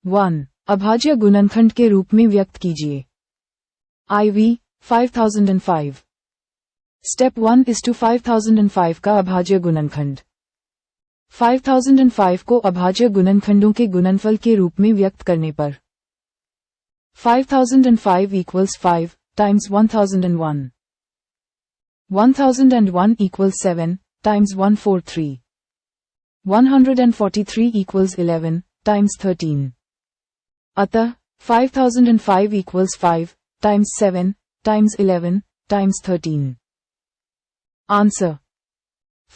1. अभाज्य गुणनखंड के रूप में व्यक्त कीजिए। IV 5005। स्टेप 1 is to 5005 का अभाज्य गुणनखंड। 5005 को अभाज्य गुणनखंडों के गुणनफल के रूप में व्यक्त करने पर 5005 equals 5 times 1001. 1001 equals 7 times 143. 143 equals 11 times 13. अतः 5005 equals 5 times 7 times 11 times 13. Answer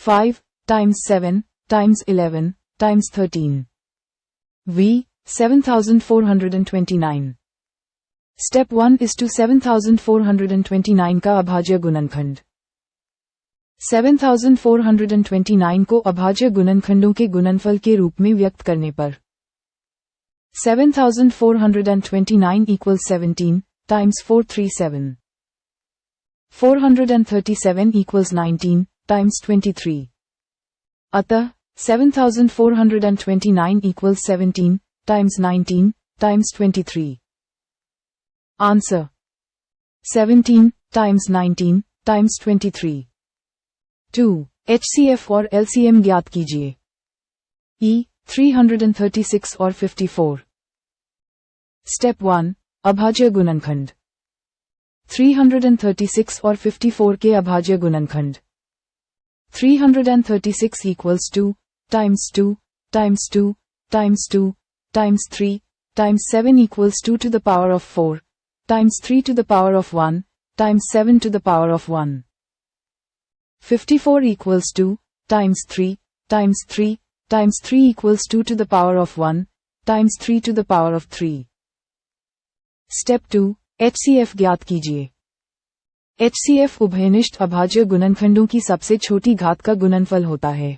5 times 7 times 11 times 13. V 7429. Step 1 is to 7429 का अभाज्य गुणनखंड। 7429 को अभाज्य गुणनखंडों के गुणनफल के रूप में व्यक्त करने पर 7429 equals 17 times 437. 437 equals 19 times 23. अतः 7429 equals 17 times 19 times 23. Answer 17 times 19 times 23. 2. HCF और LCM ज्ञात कीजिए। E 336 और 54। स्टेप 1 अभाज्य गुणनखंड। 336 और 54 के अभाज्य गुणनखंड। 336 equals 2 times 2 times 2 times 2 times 3 times 7 equals 2 to the power of 4 times 3 to the power of 1 times 7 to the power of 1. 54 equals 2 times 3 times 3 times 3 equals 2 to the power of 1 times 3 to the power of 3. Step 2 HCF ज्ञात कीजिए। HCF उभयनिष्ठ अभाज्य गुणनखंडों की सबसे छोटी घात का गुणनफल होता है।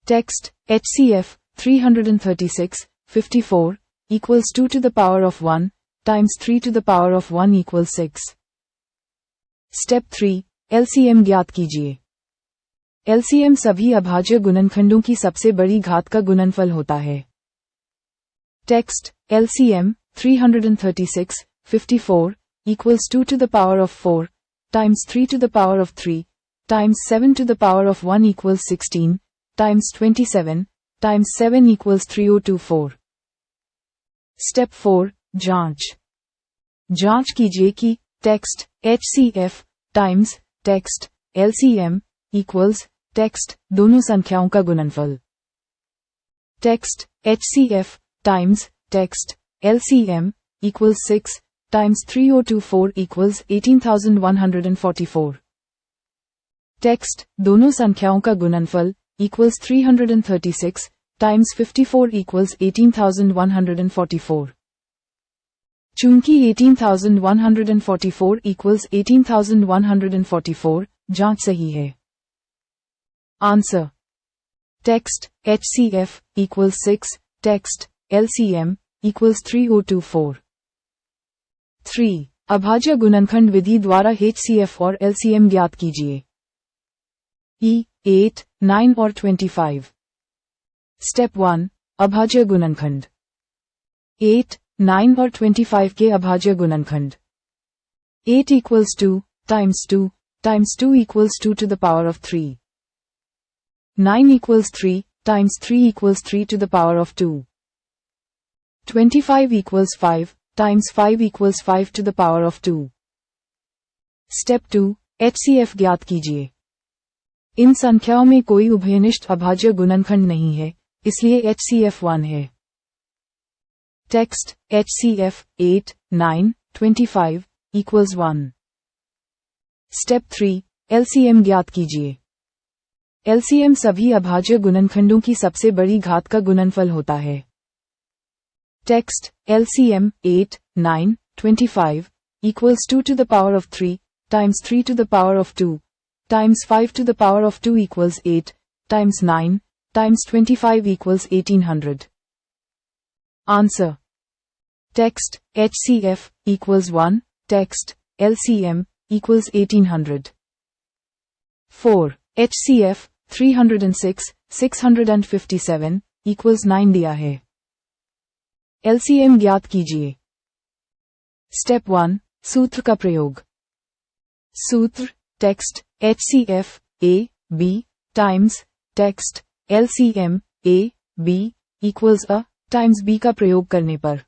Text HCF 336 54 equals 2 to the power of 1 times 3 to the power of 1 equals 6. Step 3 LCM ज्ञात कीजिए। LCM सभी अभाज्य गुणनखंडों की सबसे बड़ी घात का गुणनफल होता है। Text LCM 336 54 equals 2 to the power of 4 times 3 to the power of 3 times 7 to the power of 1 equals 16 times 27 times 7 equals 3024. Step 4 जांच कीजिए कि text HCF times text LCM equals text दोनों संख्याओं का गुणनफल। Text HCF times text LCM equals 6 times 3024 equals 18144. Text दोनों संख्याओं का गुणनफल equals 336 times 54 equals 18144. चूंकि 18144 equals 18144 जांच सही है। Answer text HCF equals 6 text LCM equals 3024. 3. अभाज्य गुणनखंड विधि द्वारा HCF और LCM ज्ञात कीजिए। E 8 9 और 25। स्टेप 1 अभाज्य गुणनखंड। 8 9 और 25 के अभाज्य गुणनखंड। 8 equals 2 times 2 times 2 equals 2 to the power of 3. 9 equals 3 times 3 equals 3 to the power of 2. 25 equals 5 times 5 equals 5 to the power of 2. Step 2 HCF ज्ञात कीजिए। इन संख्याओं में कोई उभयनिष्ठ अभाज्य गुणनखंड नहीं है, इसलिए HCF 1 है। Text HCF 8 9 25 equals 1. Step 3 LCM ज्ञात कीजिए। LCM सभी अभाज्य गुणनखंडों की सबसे बड़ी घात का गुणनफल होता है। Text LCM 8 9 25 equals 2 to the power of 3 times 3 to the power of 2 times 5 to the power of 2 equals 8 times 9 times 25 equals 1800. Answer text HCF equals 1 text LCM equals 1800. 4. HCF 306 657 equals 9 दिया है। एलसीएम ज्ञात कीजिए। Step 1, सूत्र का प्रयोग। सूत्र text HCF A B times text LCM A B equals A times B का प्रयोग करने पर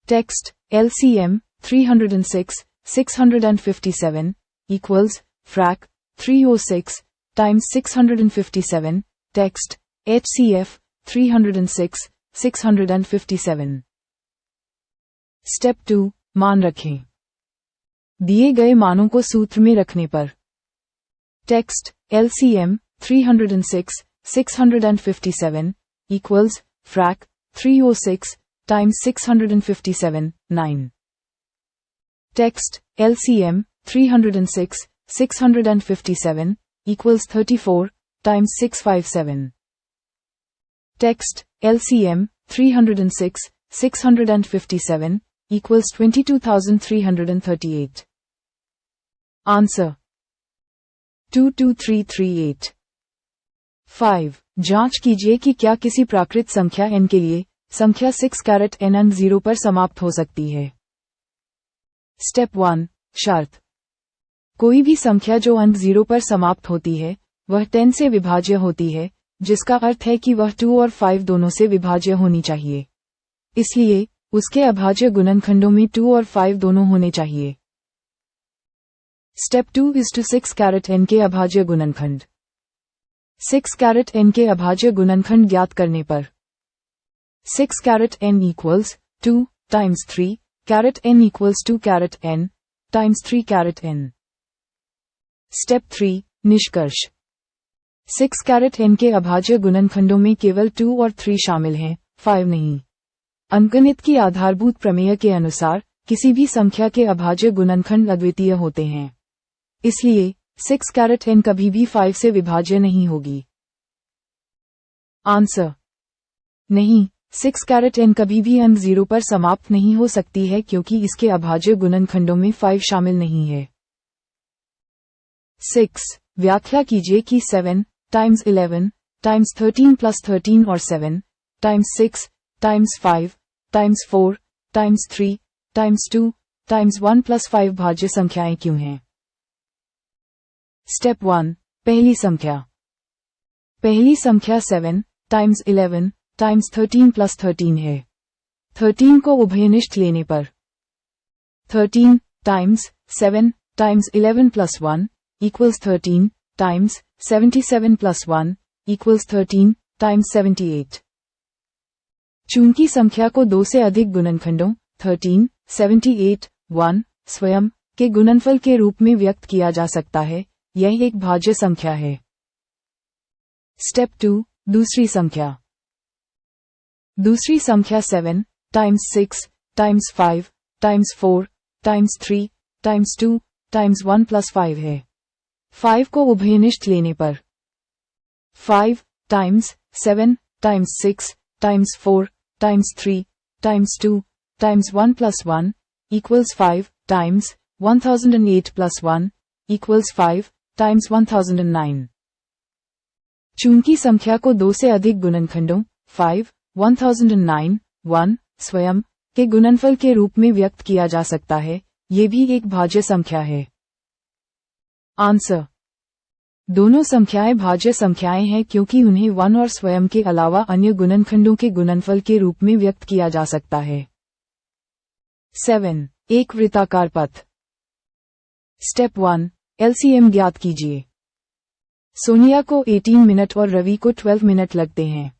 text LCM 306 657 equals frac 306 times 657 text HCF 306 657। Step 2, मान रखें। दिए गए मानों को सूत्र में रखने पर text LCM 306 657 equals frac 306 times 657 9। Text LCM 306 657 equals 34 times 657. Text LCM 306 657 equals 22,338. Answer 22338। 5. जांच कीजिए कि क्या किसी प्राकृत संख्या n के लिए संख्या 6 कैरेट n अंक 0 पर समाप्त हो सकती है। स्टेप 1, शर्त। कोई भी संख्या जो अंक 0 पर समाप्त होती है वह 10 से विभाज्य होती है, जिसका अर्थ है कि वह 2 और 5 दोनों से विभाज्य होनी चाहिए। इसलिए उसके अभाज्य गुणनखंडों में 2 और 5 दोनों होने चाहिए। Step 2 is to 6 caret n के अभाज्य गुणनखंड। 6 कैरेट n के अभाज्य गुणनखंड ज्ञात करने पर 6 caret n equals 2 times 3 caret n equals 2 caret n times 3 caret n। Step 3, निष्कर्ष। 6 कैरेट n के अभाज्य गुणनखंडों में केवल 2 और 3 शामिल हैं, 5 नहीं। अंकगणित की आधारभूत प्रमेय के अनुसार किसी भी संख्या के अभाज्य गुणनखंड अद्वितीय होते हैं। इसलिए 6 कैरेट n कभी भी 5 से विभाज्य नहीं होगी। आंसर नहीं, 6 कैरेट n कभी भी अंक 0 पर समाप्त नहीं हो सकती है क्योंकि इसके अभाज्य गुणनखंडों में 5 शामिल नहीं है। 6. व्याख्या कीजिए कि 7 times 11 times 13 plus 13 और 7 times 6 times 5 times 4 times 3 times 2 times 1 plus 5 भाज्य संख्याएं क्यों हैं? स्टेप 1, पहली संख्या। पहली संख्या 7 times 11 times 13 plus 13 है। 13 को उभयनिष्ठ लेने पर 13 times 7 times 11 plus 1 equals 13 times 77 plus 1 equals 13 times 78। चूंकि संख्या को 2 से अधिक गुणनखंडों 13, 78, 1 स्वयं के गुणनफल के रूप में व्यक्त किया जा सकता है, यह एक भाज्य संख्या है। स्टेप 2, दूसरी संख्या। दूसरी संख्या 7 times 6 times 5 times 4 times 3 times 2 times 1 plus 5 है। 5 को उभयनिष्ठ लेने पर 5 times 7 times 6 times 4 times 3 times 2 times 1 plus 1 equals 5 times 1008 plus 1 equals 5 times 1009। चूंकि संख्या को 2 से अधिक गुणनखंडों 5, 1009, 1 स्वयं के गुणनफल के रूप में व्यक्त किया जा सकता है, ये भी एक भाज्य संख्या है। आंसर दोनों संख्याएं भाज्य संख्याएं हैं क्योंकि उन्हें 1 और स्वयं के अलावा अन्य गुणनखंडों के गुणनफल के रूप में व्यक्त किया जा सकता है। 7. एक वृत्ताकार पथ। स्टेप 1, LCM ज्ञात कीजिए। सोनिया को 18 मिनट और रवि को 12 मिनट लगते हैं।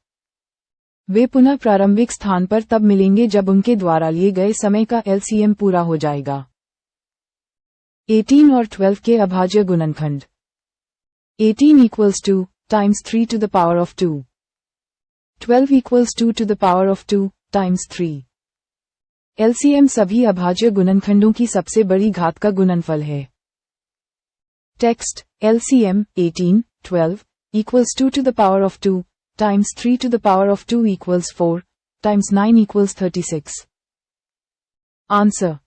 वे पुनः प्रारंभिक स्थान पर तब मिलेंगे जब उनके द्वारा लिए गए समय का LCM पूरा हो जाएगा। 18 और 12 के अभाज्य गुणनखंड 18 equals 2 times 3 to the power of 2. 12 equals 2 to the power of 2 times 3. LCM सभी अभाज्य गुणनखंडों की सबसे बड़ी घात का गुणनफल है। Text LCM 18, 12 equals 2 to the power of 2 times 3 to the power of 2 equals 4 times 9 equals 36। Answer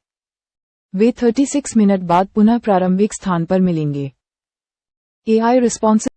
way 36 minute बाद पुनः प्रारंभिक स्थान पर मिलेंगे। AI response